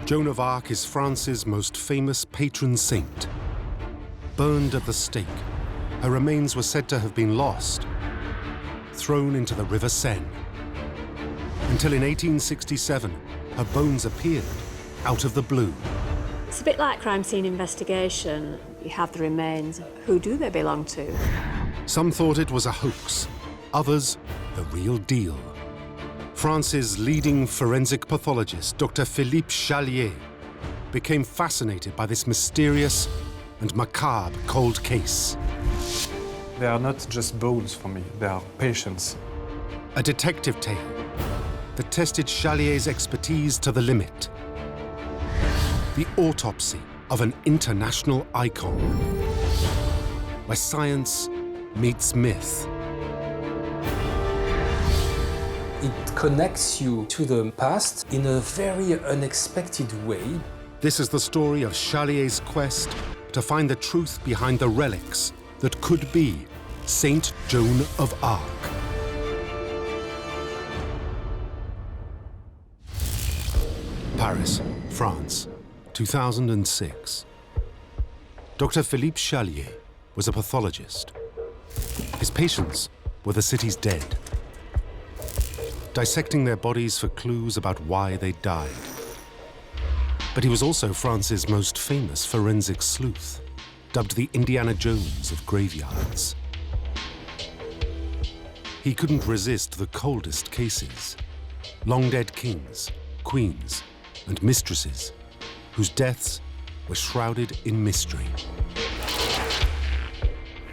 Joan of Arc is France's most famous patron saint. Burned at the stake, her remains were said to have been lost, thrown into the River Seine. Until in 1867, her bones appeared out of the blue. It's a bit like crime scene investigation. You have the remains. Who do they belong to? Some thought it was a hoax, others the real deal. France's leading forensic pathologist, Dr. Philippe Charlier, became fascinated by this mysterious and macabre cold case. They are not just bones for me, they are patients. A detective tale that tested Charlier's expertise to the limit. The autopsy of an international icon, where science meets myth. It connects you to the past in a very unexpected way. This is the story of Charlier's quest to find the truth behind the relics that could be Saint Joan of Arc. Paris, France, 2006. Dr. Philippe Charlier was a pathologist. His patients were the city's dead, dissecting their bodies for clues about why they died. But he was also France's most famous forensic sleuth, dubbed the Indiana Jones of graveyards. He couldn't resist the coldest cases, long-dead kings, queens, and mistresses, whose deaths were shrouded in mystery.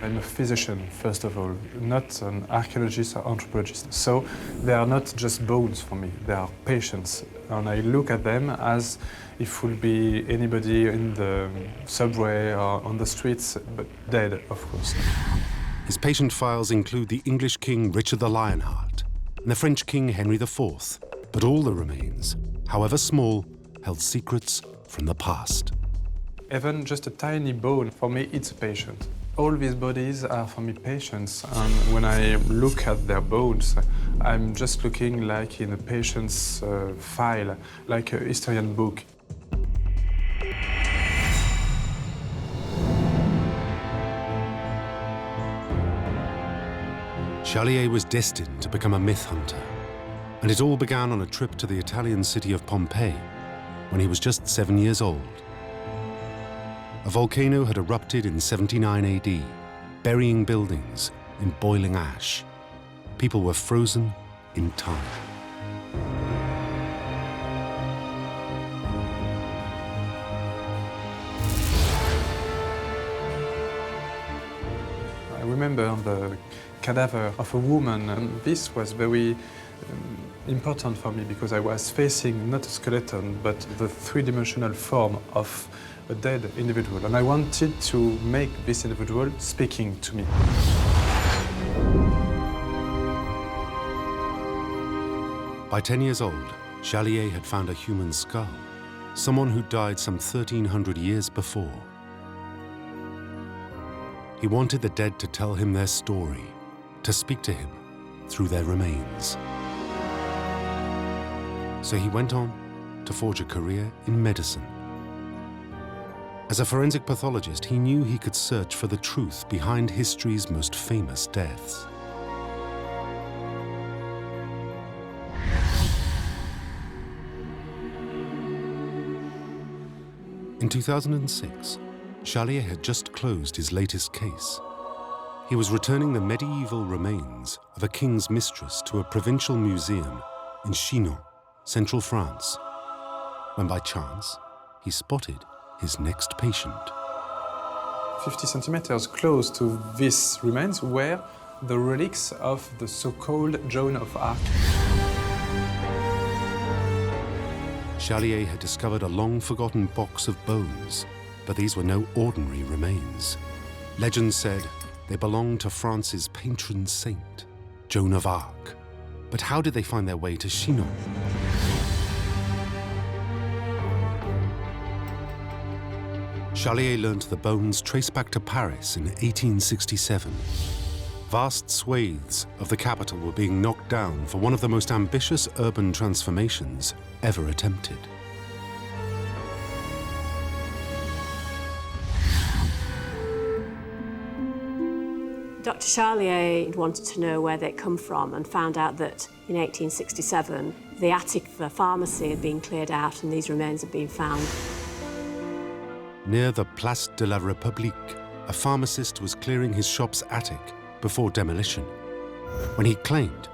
I'm a physician, first of all, not an archaeologist or anthropologist. So they are not just bones for me, they are patients. And I look at them as if it would be anybody in the subway or on the streets, but dead, of course. His patient files include the English King Richard the Lionheart and the French King Henry IV, but all the remains, however small, held secrets from the past. Even just a tiny bone, for me, it's a patient. All these bodies are, for me, patients, and when I look at their bones, I'm just looking like in a patient's file, like a historian book. Charlier was destined to become a myth hunter, and it all began on a trip to the Italian city of Pompeii when he was just 7 years old. A volcano had erupted in 79 AD, burying buildings in boiling ash. People were frozen in time. I remember the cadaver of a woman, and this was very important for me because I was facing not a skeleton, but the three-dimensional form of a dead individual, and I wanted to make this individual speaking to me. By 10 years old, Charlier had found a human skull, someone who died some 1,300 years before. He wanted the dead to tell him their story, to speak to him through their remains. So he went on to forge a career in medicine. As a forensic pathologist, he knew he could search for the truth behind history's most famous deaths. In 2006, Charlier had just closed his latest case. He was returning the medieval remains of a king's mistress to a provincial museum in Chinon, central France, when by chance he spotted his next patient. 50 centimeters close to these remains were the relics of the so-called Joan of Arc. Charlier had discovered a long-forgotten box of bones, but these were no ordinary remains. Legend said they belonged to France's patron saint, Joan of Arc. But how did they find their way to Chinon? Charlier learned the bones trace back to Paris in 1867. Vast swathes of the capital were being knocked down for one of the most ambitious urban transformations ever attempted. Dr. Charlier wanted to know where they'd come from and found out that in 1867 the attic of the pharmacy had been cleared out and these remains had been found. Near the Place de la République, a pharmacist was clearing his shop's attic before demolition when he claimed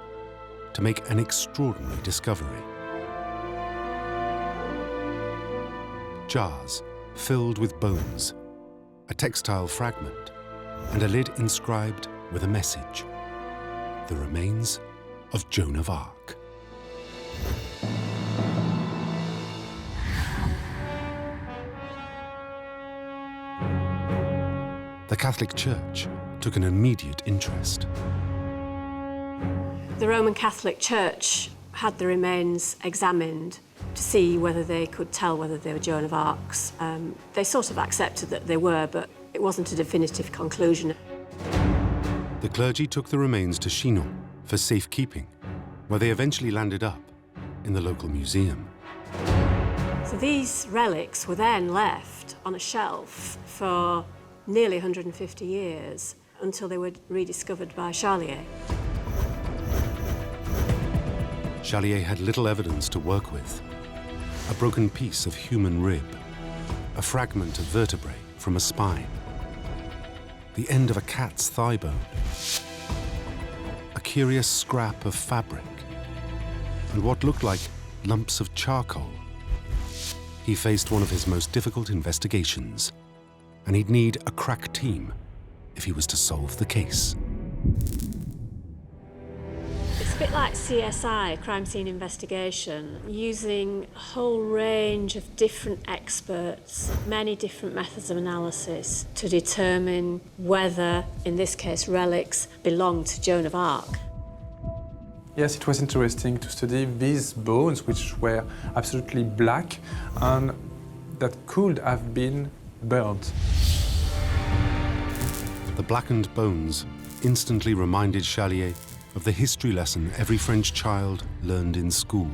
to make an extraordinary discovery. Jars filled with bones, a textile fragment, and a lid inscribed with a message: the remains of Joan of Arc. The Catholic Church took an immediate interest. The Roman Catholic Church had the remains examined to see whether they could tell whether they were Joan of Arc's. They sort of accepted that they were, but it wasn't a definitive conclusion. The clergy took the remains to Chinon for safekeeping, where they eventually landed up in the local museum. So these relics were then left on a shelf for nearly 150 years until they were rediscovered by Charlier. Charlier had little evidence to work with. A broken piece of human rib, a fragment of vertebrae from a spine, the end of a cat's thigh bone, a curious scrap of fabric, and what looked like lumps of charcoal. He faced one of his most difficult investigations, and he'd need a crack team if he was to solve the case. It's a bit like CSI, crime scene investigation, using a whole range of different experts, many different methods of analysis to determine whether, in this case, relics belonged to Joan of Arc. Yes, it was interesting to study these bones, which were absolutely black and that could have been burnt. The blackened bones instantly reminded Charlier of the history lesson every French child learned in school.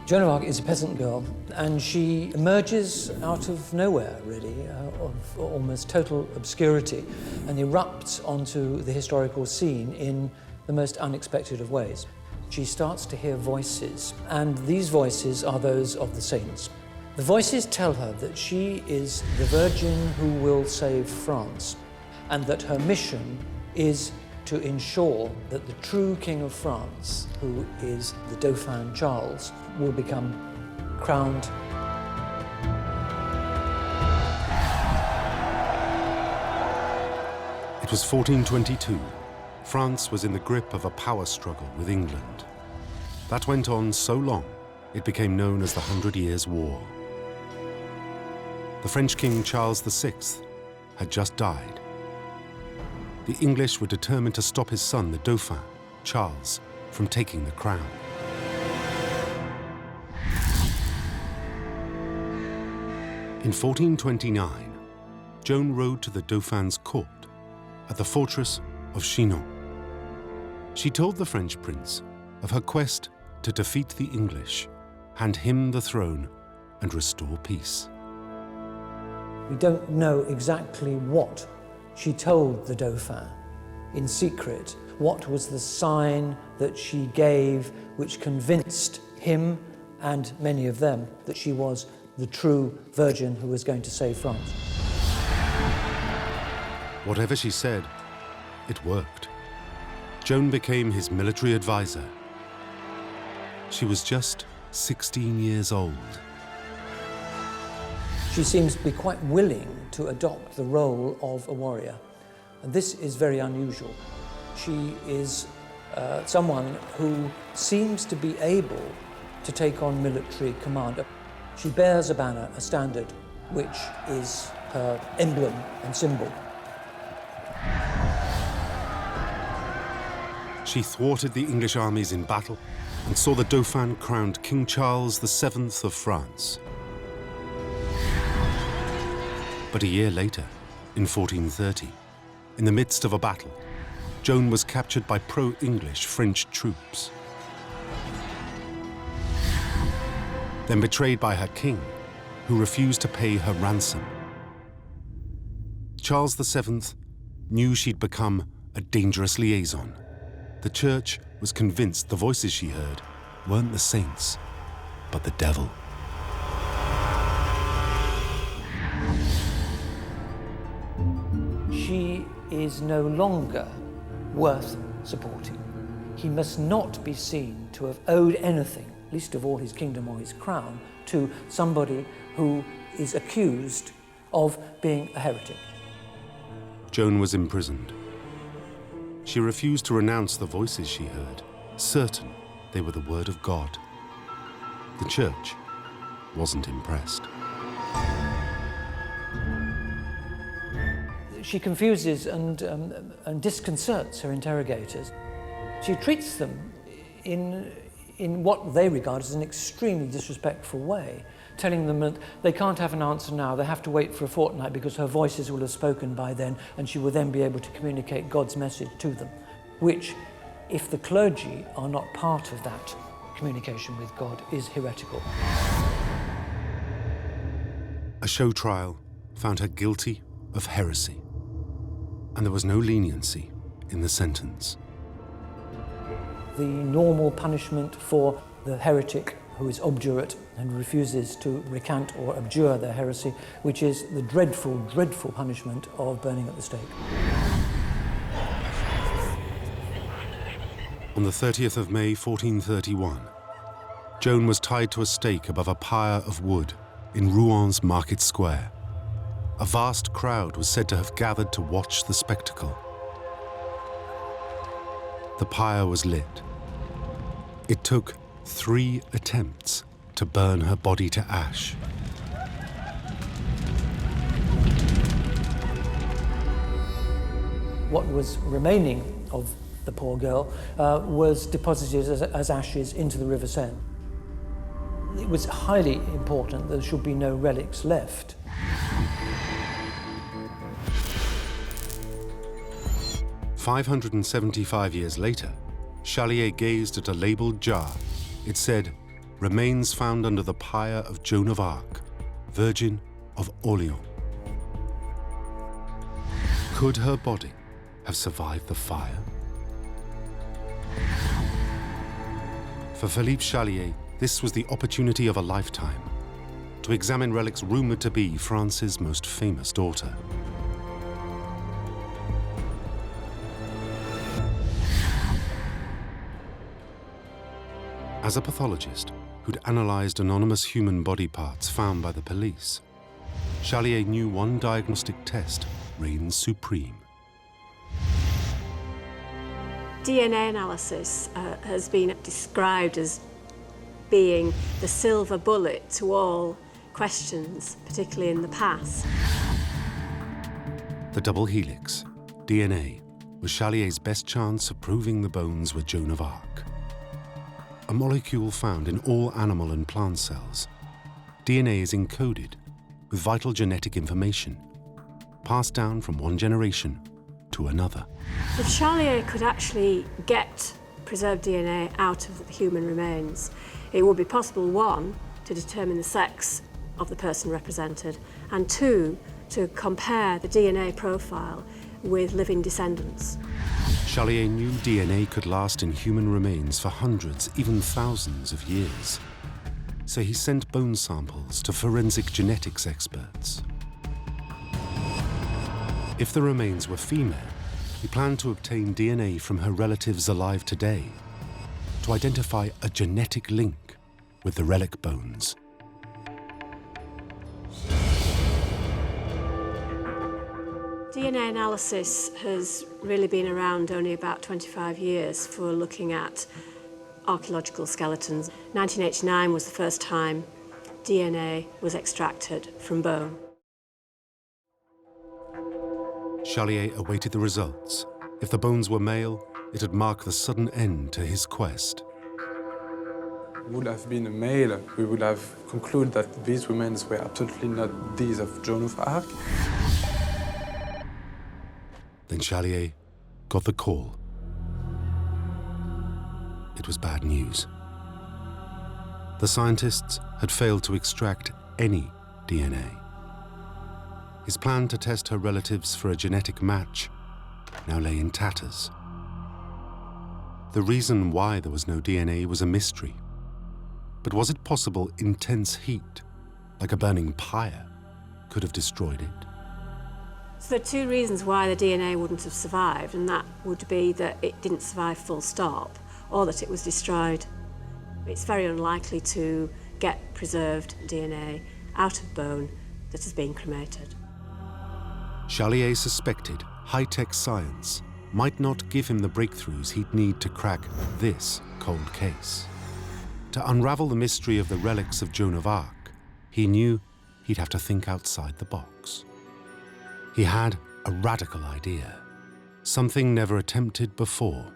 Joan of Arc is a peasant girl, and she emerges out of nowhere, really, of almost total obscurity, and erupts onto the historical scene in the most unexpected of ways. She starts to hear voices, and these voices are those of the saints. The voices tell her that she is the Virgin who will save France, and that her mission is to ensure that the true King of France, who is the Dauphin Charles, will become crowned. It was 1422. France was in the grip of a power struggle with England. That went on so long, it became known as the 100 Years' War. The French King Charles VI had just died. The English were determined to stop his son, the Dauphin, Charles, from taking the crown. In 1429, Joan rode to the Dauphin's court at the fortress of Chinon. She told the French prince of her quest to defeat the English, hand him the throne, and restore peace. We don't know exactly what she told the Dauphin in secret. What was the sign that she gave which convinced him and many of them that she was the true Virgin who was going to save France? Whatever she said, it worked. Joan became his military advisor. She was just 16 years old. She seems to be quite willing to adopt the role of a warrior, and this is very unusual. She is someone who seems to be able to take on military command. She bears a banner, a standard, which is her emblem and symbol. She thwarted the English armies in battle and saw the Dauphin crowned King Charles VII of France. But a year later, in 1430, in the midst of a battle, Joan was captured by pro-English French troops. Then betrayed by her king, who refused to pay her ransom. Charles VII knew she'd become a dangerous liaison. The church was convinced the voices she heard weren't the saints, but the devil. She is no longer worth supporting. He must not be seen to have owed anything, least of all his kingdom or his crown, to somebody who is accused of being a heretic. Joan was imprisoned. She refused to renounce the voices she heard, certain they were the word of God. The church wasn't impressed. She confuses and disconcerts her interrogators. She treats them in what they regard as an extremely disrespectful way, telling them that they can't have an answer now, they have to wait for a fortnight because her voices will have spoken by then and she will then be able to communicate God's message to them, which, if the clergy are not part of that communication with God, is heretical. A show trial found her guilty of heresy, and there was no leniency in the sentence. The normal punishment for the heretic who is obdurate and refuses to recant or abjure their heresy, which is the dreadful, dreadful punishment of burning at the stake. On the 30th of May, 1431, Joan was tied to a stake above a pyre of wood in Rouen market square. A vast crowd was said to have gathered to watch the spectacle. The pyre was lit. It took 3 attempts to burn her body to ash. What was remaining of the poor girl was deposited as ashes into the River Seine. It was highly important that there should be no relics left. "575 years later, Charlier gazed at a labelled jar. It said, 'Remains found under the pyre of Joan of Arc, Virgin of Orleans.' Could her body have survived the fire? For Philippe Charlier, this was the opportunity of a lifetime to examine relics rumoured to be France's most famous daughter. As a pathologist who'd analysed anonymous human body parts found by the police, Charlier knew one diagnostic test reigned supreme. DNA analysis has been described as being the silver bullet to all questions, particularly in the past. The double helix, DNA, was Charlier's best chance of proving the bones were Joan of Arc. A molecule found in all animal and plant cells, DNA is encoded with vital genetic information, passed down from one generation to another. If Charlier could actually get preserved DNA out of the human remains, it would be possible, 1, to determine the sex of the person represented, and 2, to compare the DNA profile with living descendants. Charlier knew DNA could last in human remains for hundreds, even thousands of years. So he sent bone samples to forensic genetics experts. If the remains were female, he planned to obtain DNA from her relatives alive today to identify a genetic link with the relic bones. DNA analysis has really been around only about 25 years for looking at archaeological skeletons. 1989 was the first time DNA was extracted from bone. Charlier awaited the results. If the bones were male, it'd mark the sudden end to his quest. Would have been a male, we would have concluded that these remains were absolutely not these of Joan of Arc. Then Charlier got the call. It was bad news. The scientists had failed to extract any DNA. His plan to test her relatives for a genetic match now lay in tatters. The reason why there was no DNA was a mystery. But was it possible intense heat, like a burning pyre, could have destroyed it? So there are two reasons why the DNA wouldn't have survived, and that would be that it didn't survive full stop, or that it was destroyed. It's very unlikely to get preserved DNA out of bone that has been cremated. Charlier suspected high-tech science might not give him the breakthroughs he'd need to crack this cold case. To unravel the mystery of the relics of Joan of Arc, he knew he'd have to think outside the box. He had a radical idea, something never attempted before.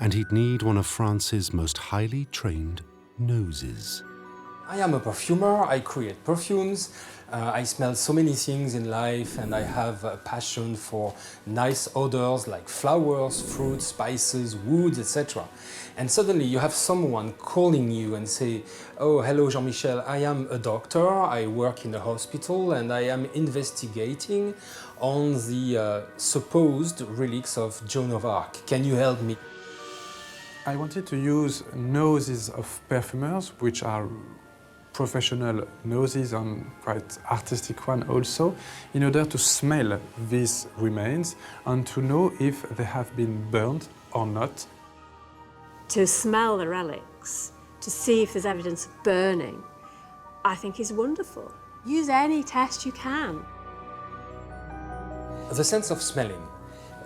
And he'd need one of France's most highly trained noses. I am a perfumer, I create perfumes, I smell so many things in life, and I have a passion for nice odors like flowers, fruits, spices, woods, etc. And suddenly you have someone calling you and say, "Oh, hello Jean-Michel, I am a doctor, I work in a hospital, and I am investigating on the supposed relics of Joan of Arc. Can you help me?" I wanted to use noses of perfumers, which are professional noses and quite artistic one also, in order to smell these remains and to know if they have been burned or not. To smell the relics, to see if there's evidence of burning, I think is wonderful. Use any test you can. The sense of smelling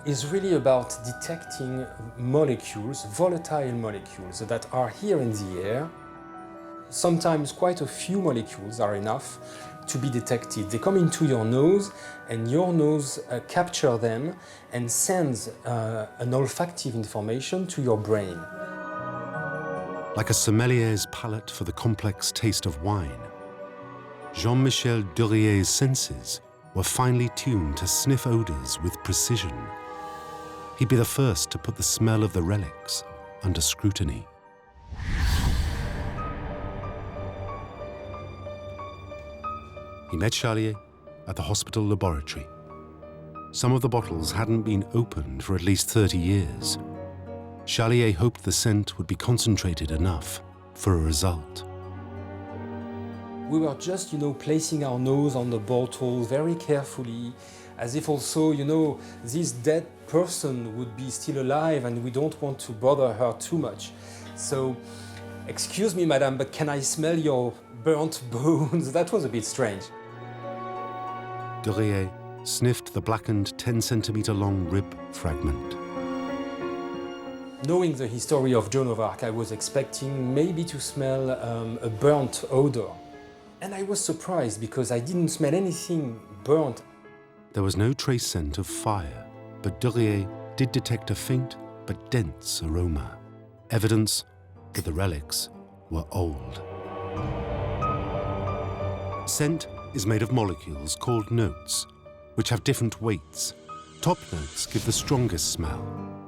is really about detecting molecules, volatile molecules that are here in the air. Sometimes quite a few molecules are enough to be detected. They come into your nose, and your nose captures them and sends an olfactive information to your brain. Like a sommelier's palate for the complex taste of wine, Jean-Michel Durier's senses were finely tuned to sniff odors with precision. He'd be the first to put the smell of the relics under scrutiny. He met Charlier at the hospital laboratory. Some of the bottles hadn't been opened for at least 30 years. Charlier hoped the scent would be concentrated enough for a result. We were just, placing our nose on the bottle very carefully, as if also, this dead person would be still alive and we don't want to bother her too much. So, excuse me, madam, but can I smell your burnt bones? That was a bit strange. Durier sniffed the blackened 10-centimeter long rib fragment. Knowing the history of Joan of Arc, I was expecting maybe to smell a burnt odor. And I was surprised because I didn't smell anything burnt. There was no trace scent of fire, but Durier did detect a faint but dense aroma, evidence that the relics were old. Scent is made of molecules called notes, which have different weights. Top notes give the strongest smell,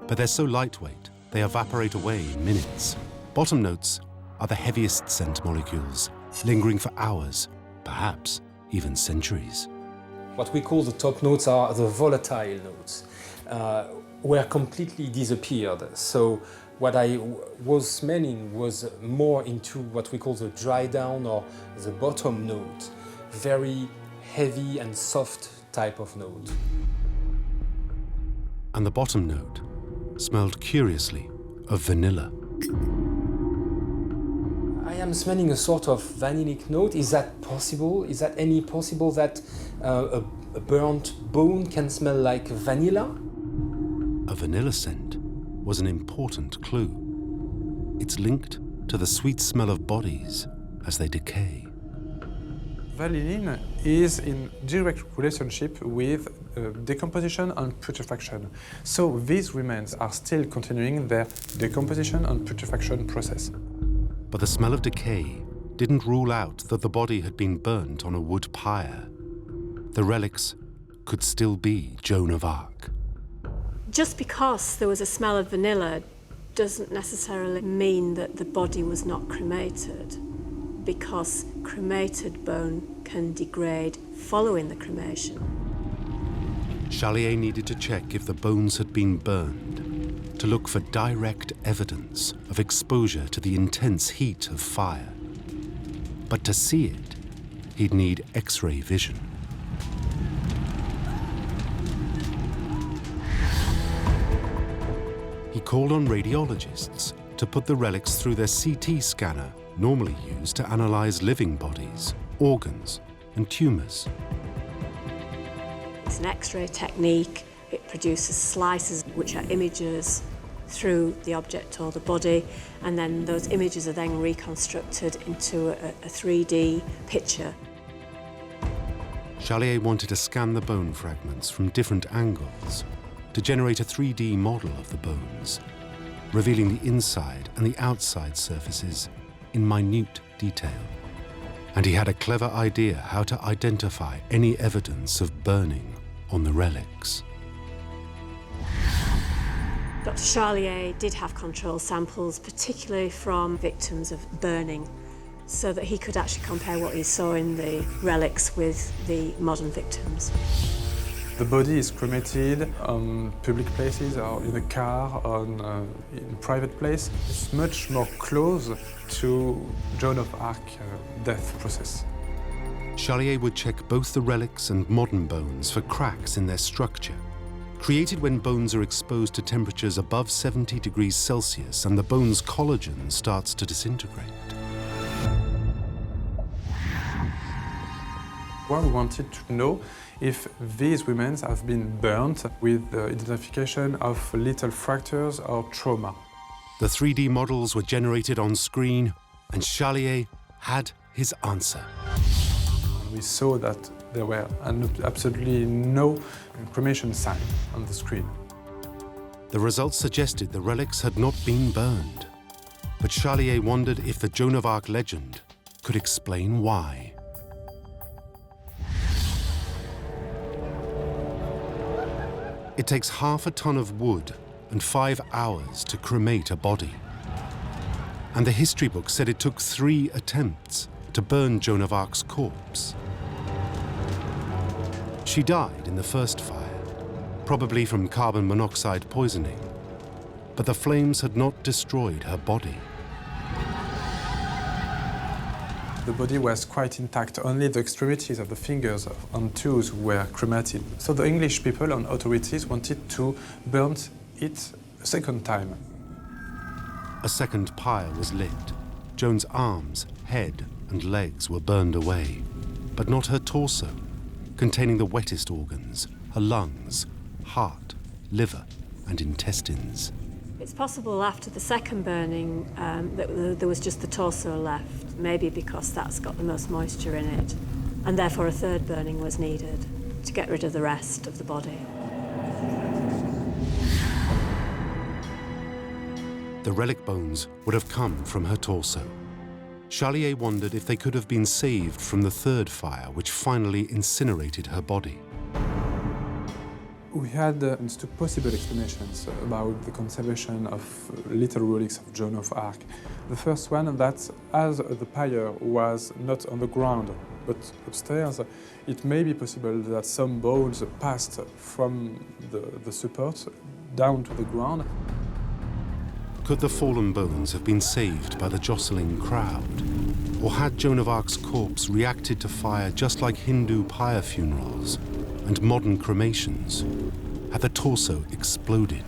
but they're so lightweight they evaporate away in minutes. Bottom notes are the heaviest scent molecules, lingering for hours, perhaps even centuries. What we call the top notes are the volatile notes, were completely disappeared. So what I was smelling was more into what we call the dry down or the bottom note, very heavy and soft type of note. And the bottom note smelled curiously of vanilla. I am smelling a sort of vanillic note. Is that possible? Is that any possible that a burnt bone can smell like vanilla? A vanilla scent was an important clue. It's linked to the sweet smell of bodies as they decay. Vanillin is in direct relationship with decomposition and putrefaction. So these remains are still continuing their decomposition and putrefaction process. But the smell of decay didn't rule out that the body had been burnt on a wood pyre. The relics could still be Joan of Arc. Just because there was a smell of vanilla doesn't necessarily mean that the body was not cremated, because cremated bone can degrade following the cremation. Charlier needed to check if the bones had been burned, to look for direct evidence of exposure to the intense heat of fire. But to see it, he'd need X-ray vision. He called on radiologists to put the relics through their CT scanner, normally used to analyze living bodies, organs, and tumors. It's an X-ray technique. It produces slices, which are images through the object or the body, and then those images are then reconstructed into a 3D picture. Charlier wanted to scan the bone fragments from different angles to generate a 3D model of the bones, revealing the inside and the outside surfaces in minute detail. And he had a clever idea how to identify any evidence of burning on the relics. Dr. Charlier did have control samples, particularly from victims of burning, so that he could actually compare what he saw in the relics with the modern victims. The body is cremated on public places or in a car, in a private place. It's much more close to Joan of Arc death process. Charlier would check both the relics and modern bones for cracks in their structure, created when bones are exposed to temperatures above 70 degrees Celsius and the bone's collagen starts to disintegrate. Well, we wanted to know if these women have been burnt with the identification of little fractures or trauma. The 3D models were generated on screen, and Charlier had his answer. We saw that there were absolutely no cremation sign on the screen. The results suggested the relics had not been burned, but Charlier wondered if the Joan of Arc legend could explain why. It takes half a ton of wood and 5 hours to cremate a body. And the history book said it took 3 attempts to burn Joan of Arc's corpse. She died in the first fire, probably from carbon monoxide poisoning, but the flames had not destroyed her body. The body was quite intact. Only the extremities of the fingers and toes were cremated. So the English people and authorities wanted to burn it a second time. A second pyre was lit. Joan's arms, head, and legs were burned away, but not her torso, containing the wettest organs, her lungs, heart, liver, and intestines. It's possible after the second burning that there was just the torso left, maybe because that's got the most moisture in it, and therefore a third burning was needed to get rid of the rest of the body. The relic bones would have come from her torso. Charlier wondered if they could have been saved from the third fire, which finally incinerated her body. We had two possible explanations about the conservation of little relics of Joan of Arc. The first one, that as the pyre was not on the ground but upstairs, it may be possible that some bones passed from the support down to the ground. Could the fallen bones have been saved by the jostling crowd? Or had Joan of Arc's corpse reacted to fire just like Hindu pyre funerals and modern cremations? Had the torso exploded?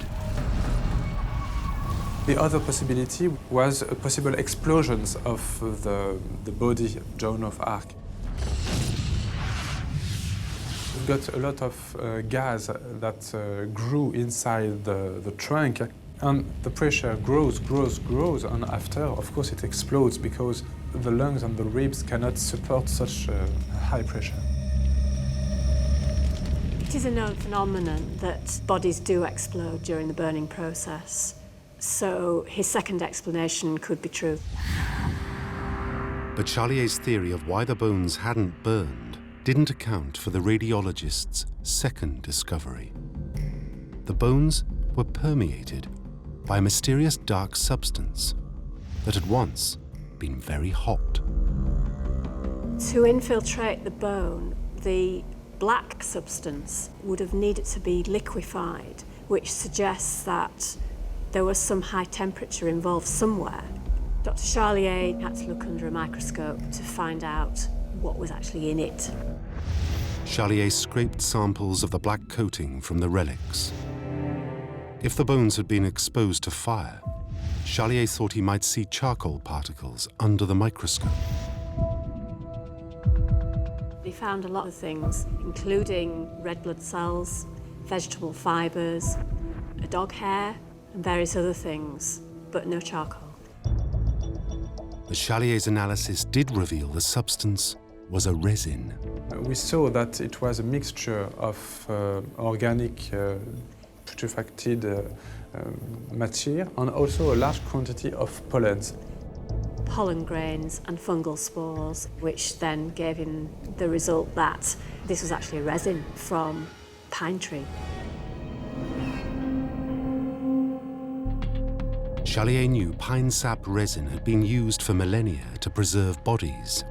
The other possibility was possible explosions of the body of Joan of Arc. We got a lot of gas that grew inside the trunk, and the pressure grows, and after, of course, it explodes because the lungs and the ribs cannot support such high pressure. It is a known phenomenon that bodies do explode during the burning process, so his second explanation could be true. But Charlier's theory of why the bones hadn't burned didn't account for the radiologist's second discovery. The bones were permeated by a mysterious dark substance that had once been very hot. To infiltrate the bone, the black substance would have needed to be liquefied, which suggests that there was some high temperature involved somewhere. Dr. Charlier had to look under a microscope to find out what was actually in it. Charlier scraped samples of the black coating from the relics. If the bones had been exposed to fire, Charlier thought he might see charcoal particles under the microscope. He found a lot of things, including red blood cells, vegetable fibres, a dog hair, and various other things, but no charcoal. But Charlier's analysis did reveal the substance was a resin. We saw that it was a mixture of organic putrefacted material and also a large quantity of pollens. Pollen grains and fungal spores, which then gave him the result that this was actually a resin from pine tree. Charlier knew pine sap resin had been used for millennia to preserve bodies.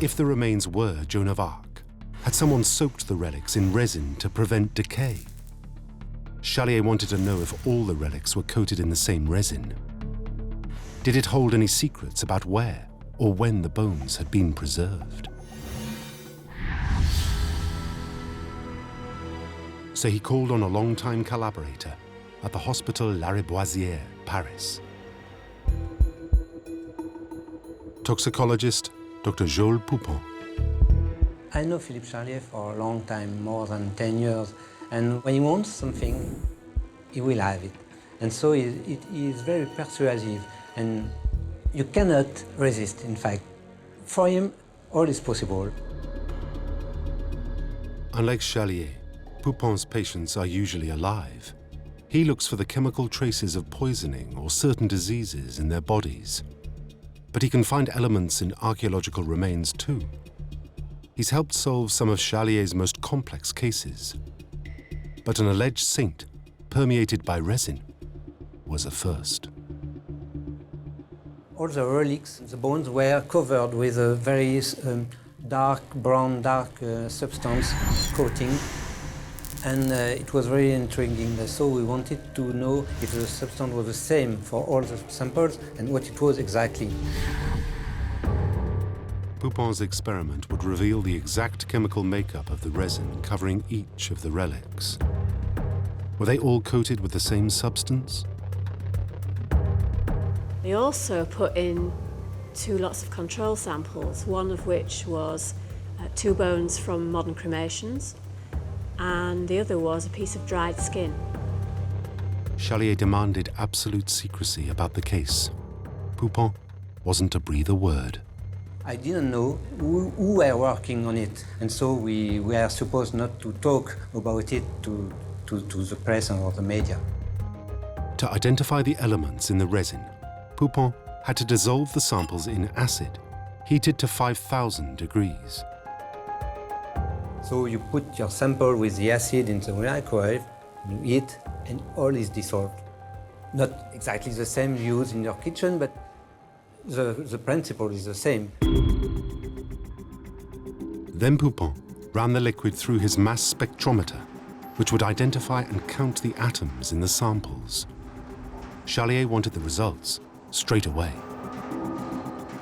If the remains were Joan of Arc, had someone soaked the relics in resin to prevent decay? Charlier wanted to know if all the relics were coated in the same resin. Did it hold any secrets about where or when the bones had been preserved? So he called on a long-time collaborator at the Hospital Lariboisière, Paris. Toxicologist Dr. Joel Poupon. I know Philippe Charlier for a long time, more than 10 years, and when he wants something, he will have it. And so he is very persuasive, and you cannot resist, in fact. For him, all is possible. Unlike Charlier, Poupon's patients are usually alive. He looks for the chemical traces of poisoning or certain diseases in their bodies. But he can find elements in archaeological remains too. He's helped solve some of Charlier's most complex cases. But an alleged saint, permeated by resin, was a first. All the relics, the bones were covered with a very brown, dark substance coating. And it was very intriguing. So we wanted to know if the substance was the same for all the samples and what it was exactly. Poupon's experiment would reveal the exact chemical makeup of the resin covering each of the relics. Were they all coated with the same substance? They also put in 2 lots of control samples, one of which was 2 bones from modern cremations, and the other was a piece of dried skin. Charlier demanded absolute secrecy about the case. Poupon wasn't to breathe a word. I didn't know who were working on it, and so we were supposed not to talk about it to the press or the media. To identify the elements in the resin, Poupon had to dissolve the samples in acid, heated to 5,000 degrees. So you put your sample with the acid in the microwave, you heat, and all is dissolved. Not exactly the same used in your kitchen, but the principle is the same. Then Poupon ran the liquid through his mass spectrometer, which would identify and count the atoms in the samples. Charlier wanted the results straight away.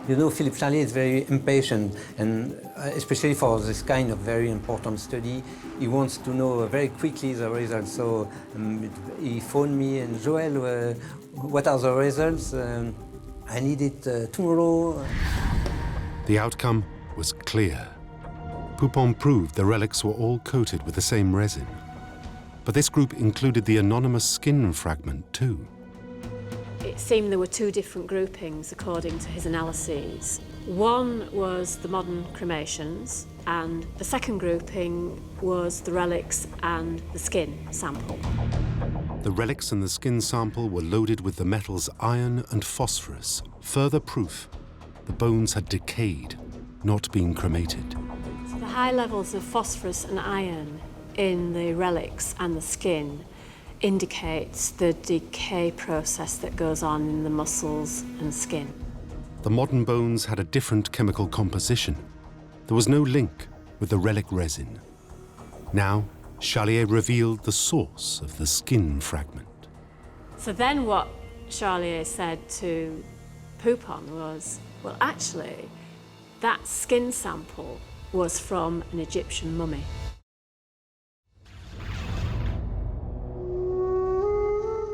You know, Philippe Charlier is very impatient, and especially for this kind of very important study, he wants to know very quickly the results. So he phoned me and Joel, what are the results? I need it tomorrow. The outcome was clear. Poupon proved the relics were all coated with the same resin. But this group included the anonymous skin fragment too. It seemed there were 2 different groupings according to his analyses. One was the modern cremations, and the second grouping was the relics and the skin sample. The relics and the skin sample were loaded with the metals iron and phosphorus, further proof the bones had decayed, not been cremated. So the high levels of phosphorus and iron in the relics and the skin indicates the decay process that goes on in the muscles and skin. The modern bones had a different chemical composition. there was no link with the relic resin. Now, Charlier revealed the source of the skin fragment. So then what Charlier said to Poupon was, well, actually, that skin sample was from an Egyptian mummy.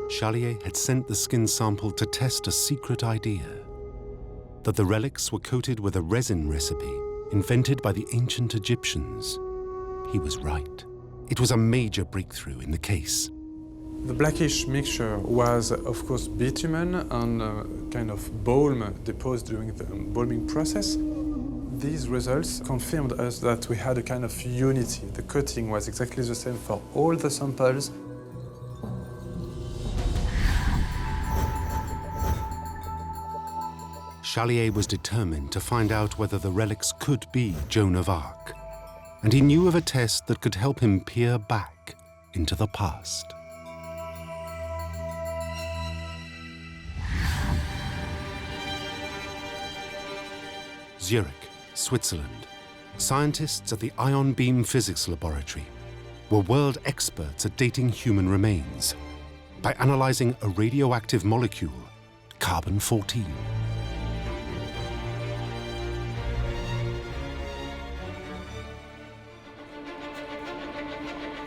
Charlier had sent the skin sample to test a secret idea, that the relics were coated with a resin recipe invented by the ancient Egyptians. He was right. It was a major breakthrough in the case. The blackish mixture was, of course, bitumen and kind of balm deposited during the embalming process. These results confirmed us that we had a kind of unity. The coating was exactly the same for all the samples. Charlier was determined to find out whether the relics could be Joan of Arc, and he knew of a test that could help him peer back into the past. Zurich, Switzerland, scientists at the Ion Beam Physics Laboratory were world experts at dating human remains by analyzing a radioactive molecule, carbon-14.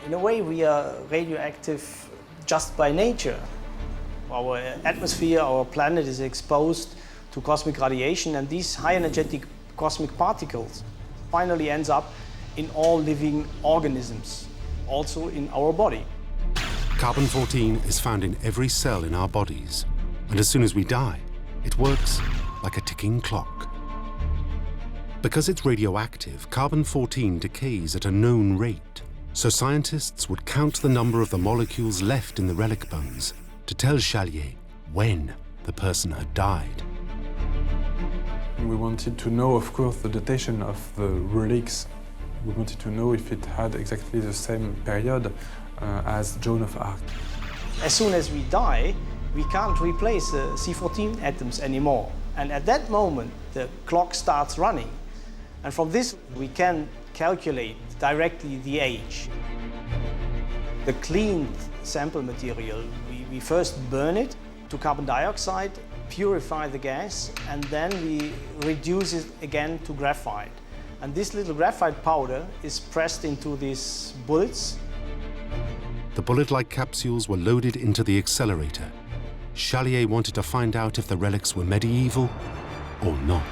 In a way, we are radioactive just by nature. Our atmosphere, our planet is exposed to cosmic radiation, and these high energetic cosmic particles finally ends up in all living organisms, also in our body. Carbon-14 is found in every cell in our bodies, and as soon as we die, it works like a ticking clock. Because it's radioactive, carbon-14 decays at a known rate. So scientists would count the number of the molecules left in the relic bones to tell Charlier when the person had died. We wanted to know, of course, the datation of the relics. We wanted to know if it had exactly the same period as Joan of Arc. As soon as we die, we can't replace the C14 atoms anymore. And at that moment, the clock starts running. And from this, we can calculate directly the age. The cleaned sample material, we first burn it to carbon dioxide, purify the gas, and then we reduce it again to graphite. And this little graphite powder is pressed into these bullets. The bullet-like capsules were loaded into the accelerator. Charlier wanted to find out if the relics were medieval or not.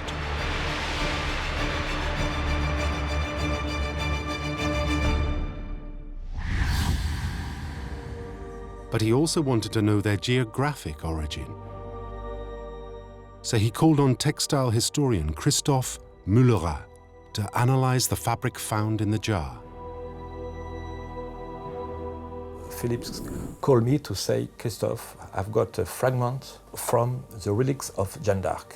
But he also wanted to know their geographic origin. So he called on textile historian Christophe Moulerat to analyze the fabric found in the jar. Philippe called me to say, Christophe, I've got a fragment from the relics of Jeanne d'Arc.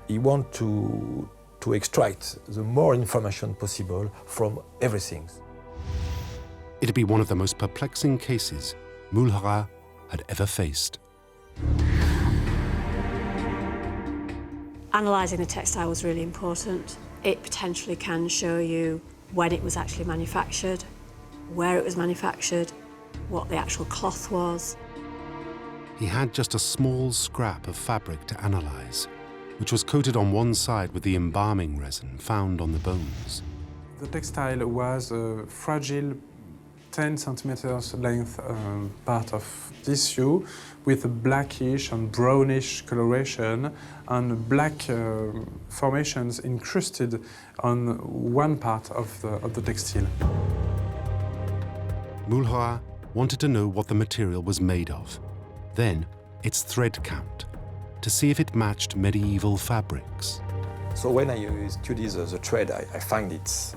He wants to extract the more information possible from everything. It'd be one of the most perplexing cases Moulerat had ever faced. Analysing the textile was really important. It potentially can show you when it was actually manufactured, where it was manufactured, what the actual cloth was. He had just a small scrap of fabric to analyse, which was coated on one side with the embalming resin found on the bones. The textile was a fragile 10 centimeters length part of tissue with a blackish and brownish coloration and black formations incrusted on one part of the textile. Moulerat wanted to know what the material was made of, then its thread count, to see if it matched medieval fabrics. So when I study the thread, I find it's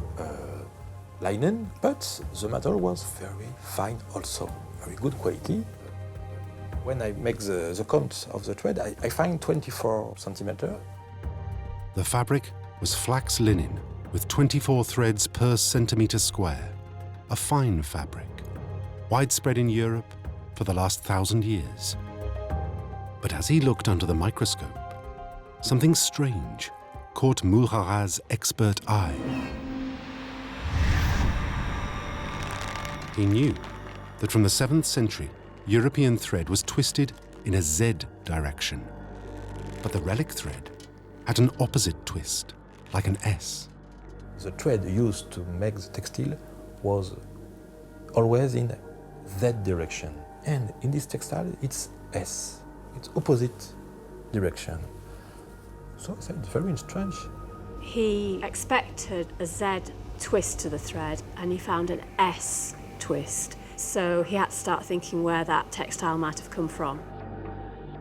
linen, but the material was very fine also, very good quality. When I make the count of the thread, I find 24 centimeters. The fabric was flax linen with 24 threads per centimetre square, a fine fabric, widespread in Europe for the last 1,000 years. But as he looked under the microscope, something strange caught Mulhara's expert eye. He knew that from the 7th century, European thread was twisted in a Z direction. But the relic thread had an opposite twist, like an S. The thread used to make the textile was always in Z direction. And in this textile, it's S. It's opposite direction. So it's very strange. He expected a Z twist to the thread and he found an S twist. So he had to start thinking where that textile might have come from.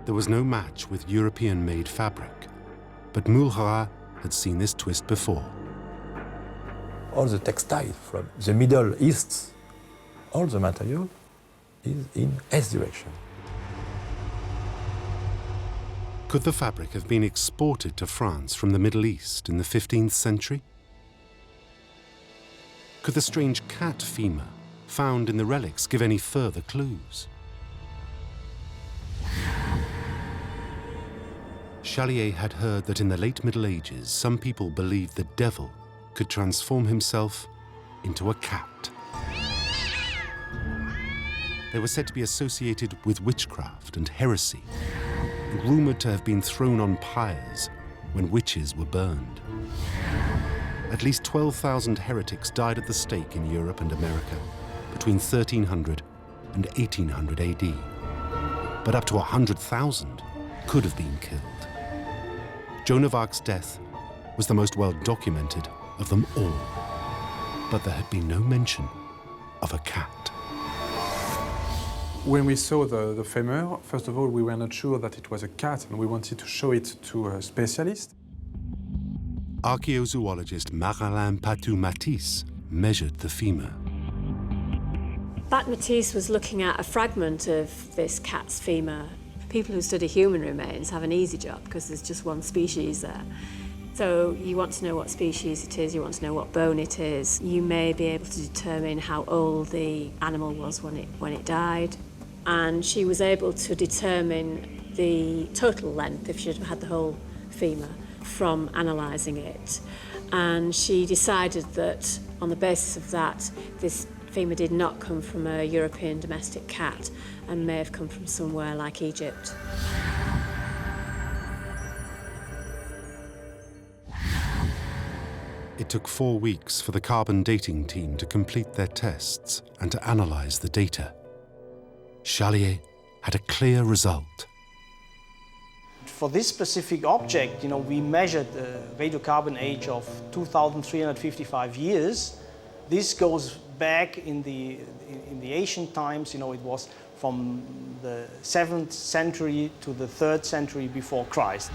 There was no match with European-made fabric, but Mulhara had seen this twist before. All the textile from the Middle East, all the material is in S direction. Could the fabric have been exported to France from the Middle East in the 15th century? Could the strange cat femur found in the relics give any further clues? Charlier had heard that in the late Middle Ages, some people believed the devil could transform himself into a cat. They were said to be associated with witchcraft and heresy, and rumored to have been thrown on pyres when witches were burned. At least 12,000 heretics died at the stake in Europe and America between 1300 and 1800 AD. But up to 100,000 could have been killed. Joan of Arc's death was the most well-documented of them all. But there had been no mention of a cat. When we saw the femur, first of all, we were not sure that it was a cat, and we wanted to show it to a specialist. Archaeozoologist Marilyn Patou-Matisse measured the femur. Matisse was looking at a fragment of this cat's femur. People who study human remains have an easy job because there's just one species there. So you want to know what species it is, you want to know what bone it is. You may be able to determine how old the animal was when it died. And she was able to determine the total length, if she'd had the whole femur, from analysing it. And she decided that on the basis of that, this femur did not come from a European domestic cat and may have come from somewhere like Egypt. It took 4 weeks for the carbon dating team to complete their tests and to analyse the data. Charlier had a clear result. For this specific object, we measured the radiocarbon age of 2,355 years. This goes back in the ancient times. It was from the 7th century to the 3rd century before Christ.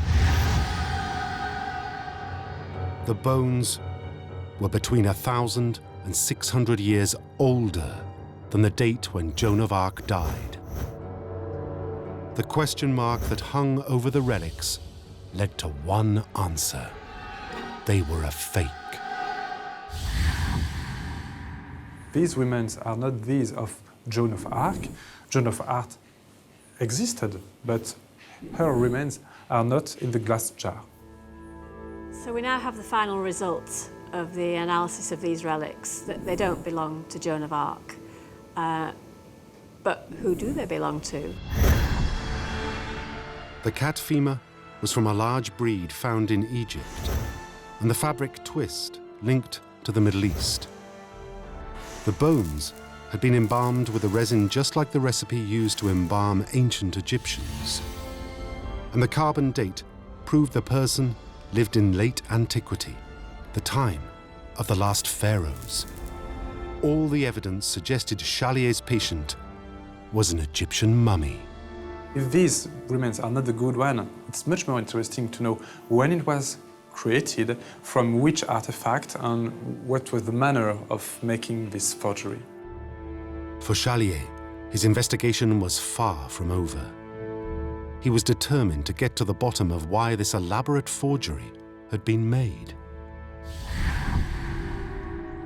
The bones were between 1,000 and 600 years older than the date when Joan of Arc died. The question mark that hung over the relics led to one answer. They were a fake. These remains are not these of Joan of Arc. Joan of Arc existed, but her remains are not in the glass jar. So we now have the final results of the analysis of these relics. That they don't belong to Joan of Arc. But who do they belong to? The cat femur was from a large breed found in Egypt, and the fabric twist linked to the Middle East. The bones had been embalmed with a resin just like the recipe used to embalm ancient Egyptians. And the carbon date proved the person lived in late antiquity, the time of the last pharaohs. All the evidence suggested Charlier's patient was an Egyptian mummy. If these remains are not the good one, it's much more interesting to know when it was created, from which artifact, and what was the manner of making this forgery. For Charlier, his investigation was far from over. He was determined to get to the bottom of why this elaborate forgery had been made.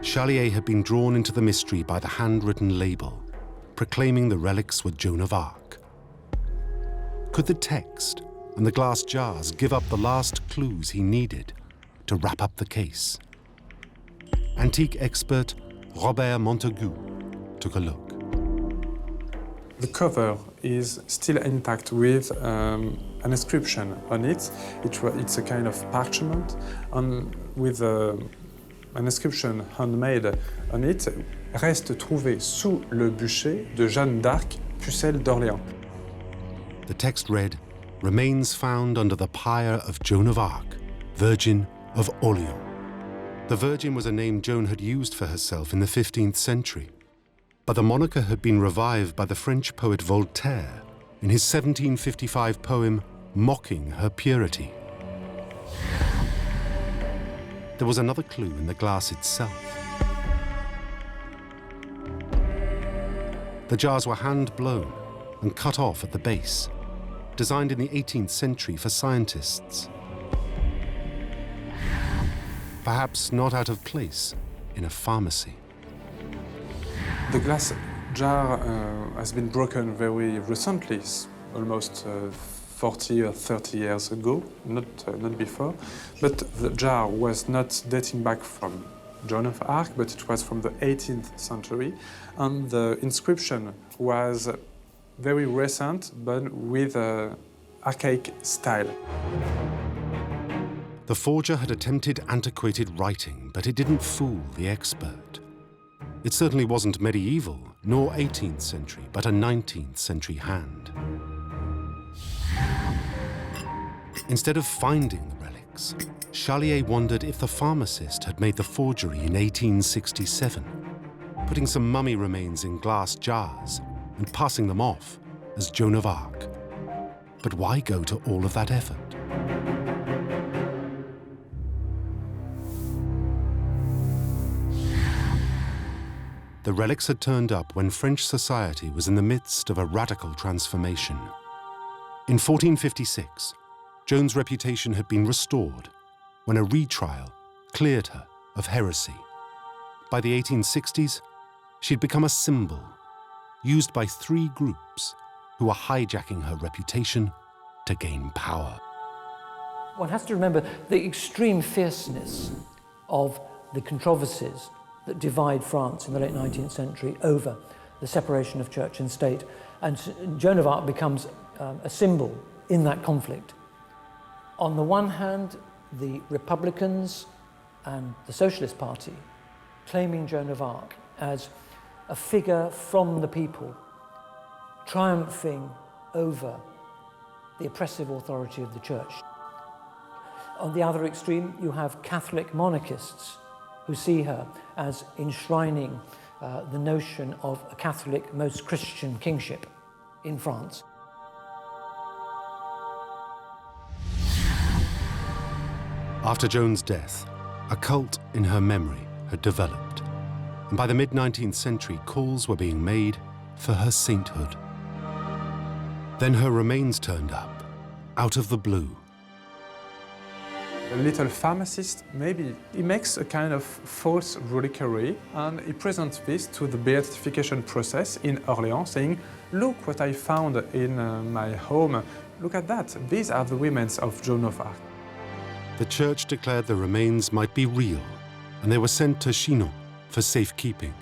Charlier had been drawn into the mystery by the handwritten label, proclaiming the relics were Joan of Arc. Could the text and the glass jars give up the last clues he needed to wrap up the case. Antique expert Robert Montaigu took a look. The cover is still intact with an inscription on it. It's a kind of parchment with an inscription handmade on it. Reste trouvé sous le bûcher de Jeanne d'Arc, pucelle d'Orléans. The text read, "Remains found under the pyre of Joan of Arc, Virgin of Orléans." The Virgin was a name Joan had used for herself in the 15th century. But the moniker had been revived by the French poet Voltaire in his 1755 poem mocking her purity. There was another clue in the glass itself. The jars were hand-blown and cut off at the base, designed in the 18th century for scientists. Perhaps not out of place in a pharmacy. The glass jar has been broken very recently, almost 40 or 30 years ago, not before. But the jar was not dating back from Joan of Arc, but it was from the 18th century. And the inscription was very recent, but with an archaic style. The forger had attempted antiquated writing, but it didn't fool the expert. It certainly wasn't medieval, nor 18th century, but a 19th century hand. Instead of finding the relics, Charlier wondered if the pharmacist had made the forgery in 1867, putting some mummy remains in glass jars and passing them off as Joan of Arc. But why go to all of that effort? The relics had turned up when French society was in the midst of a radical transformation. In 1456, Joan's reputation had been restored when a retrial cleared her of heresy. By the 1860s, she'd become a symbol used by three groups who were hijacking her reputation to gain power. One has to remember the extreme fierceness of the controversies that divide France in the late 19th century over the separation of church and state. And Joan of Arc becomes a symbol in that conflict. On the one hand, the Republicans and the Socialist Party claiming Joan of Arc as a figure from the people, triumphing over the oppressive authority of the church. On the other extreme, you have Catholic monarchists who see her as enshrining the notion of a Catholic, most Christian kingship in France. After Joan's death, a cult in her memory had developed, and by the mid-19th century, calls were being made for her sainthood. Then her remains turned up, out of the blue. A little pharmacist, maybe, he makes a kind of false reliquary and he presents this to the beatification process in Orléans, saying, "Look what I found in my home. Look at that. These are the remains of Joan of Arc." The church declared the remains might be real, and they were sent to Chinon for safekeeping.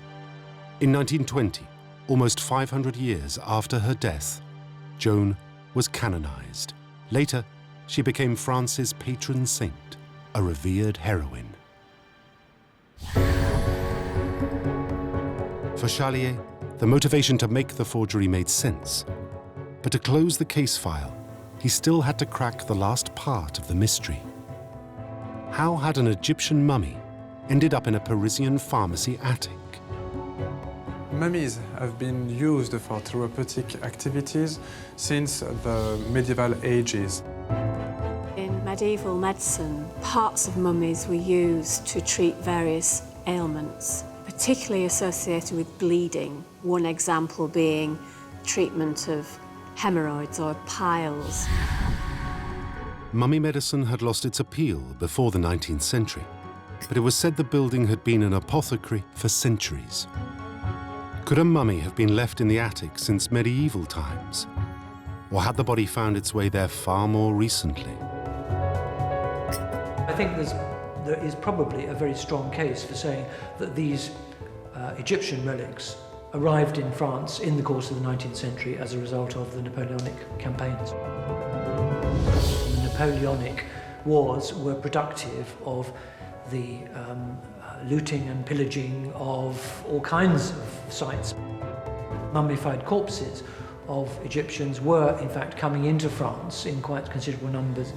In 1920, almost 500 years after her death, Joan was canonized. Later, she became France's patron saint, a revered heroine. For Charlier, the motivation to make the forgery made sense. But to close the case file, he still had to crack the last part of the mystery. How had an Egyptian mummy ended up in a Parisian pharmacy attic? Mummies have been used for therapeutic activities since the medieval ages. In medieval medicine, parts of mummies were used to treat various ailments, particularly associated with bleeding. One example being treatment of hemorrhoids or piles. Mummy medicine had lost its appeal before the 19th century, but it was said the building had been an apothecary for centuries. Could a mummy have been left in the attic since medieval times? Or had the body found its way there far more recently? I think there's There is probably a very strong case for saying that these Egyptian relics arrived in France in the course of the 19th century as a result of the Napoleonic campaigns. The Napoleonic wars were productive of the looting and pillaging of all kinds of sites. Mummified corpses of Egyptians were, in fact, coming into France in quite considerable numbers.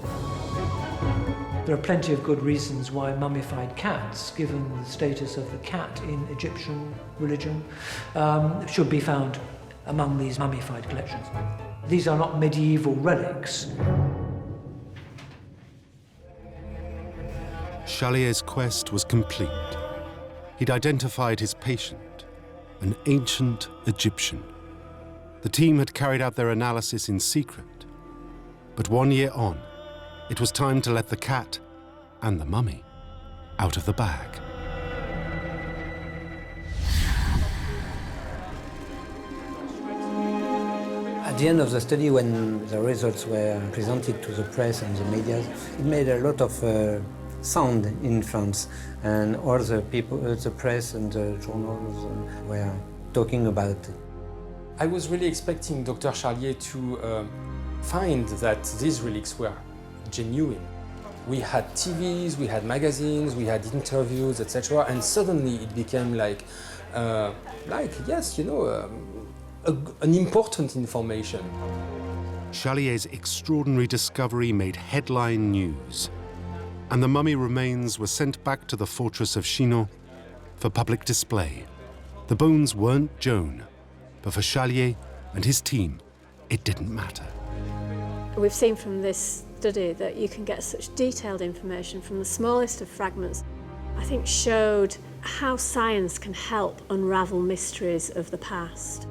There are plenty of good reasons why mummified cats, given the status of the cat in Egyptian religion, should be found among these mummified collections. These are not medieval relics. Charlier's quest was complete. He'd identified his patient, an ancient Egyptian. The team had carried out their analysis in secret, but 1 year on, it was time to let the cat and the mummy out of the bag. At the end of the study, when the results were presented to the press and the media, it made a lot of sound in France, and all the people, the press and the journals were talking about it. I was really expecting Dr. Charlier to find that these relics were genuine. We had TVs, we had magazines, we had interviews, etc. And suddenly it became like yes, you know, an important information. Charlier's extraordinary discovery made headline news, and the mummy remains were sent back to the fortress of Chinon for public display. The bones weren't Joan, but for Charlier and his team, it didn't matter. We've seen from this study that you can get such detailed information from the smallest of fragments. I think showed how science can help unravel mysteries of the past.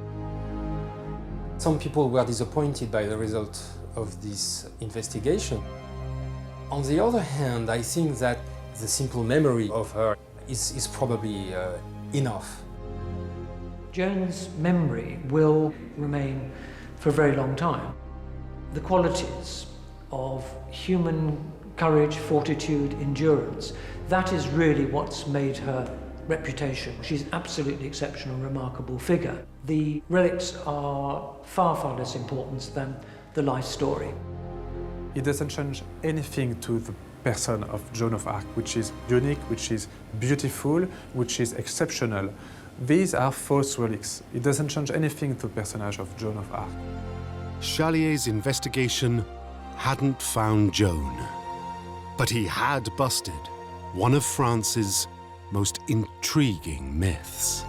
Some people were disappointed by the result of this investigation. On the other hand, I think that the simple memory of her is probably enough. Joan's memory will remain for a very long time. The qualities of human courage, fortitude, endurance, that is really what's made her reputation. She's absolutely exceptional, remarkable figure. The relics are far, far less important than the life story. It doesn't change anything to the person of Joan of Arc, which is unique, which is beautiful, which is exceptional. These are false relics. It doesn't change anything to the personage of Joan of Arc. Charlier's investigation hadn't found Joan, but he had busted one of France's most intriguing myths.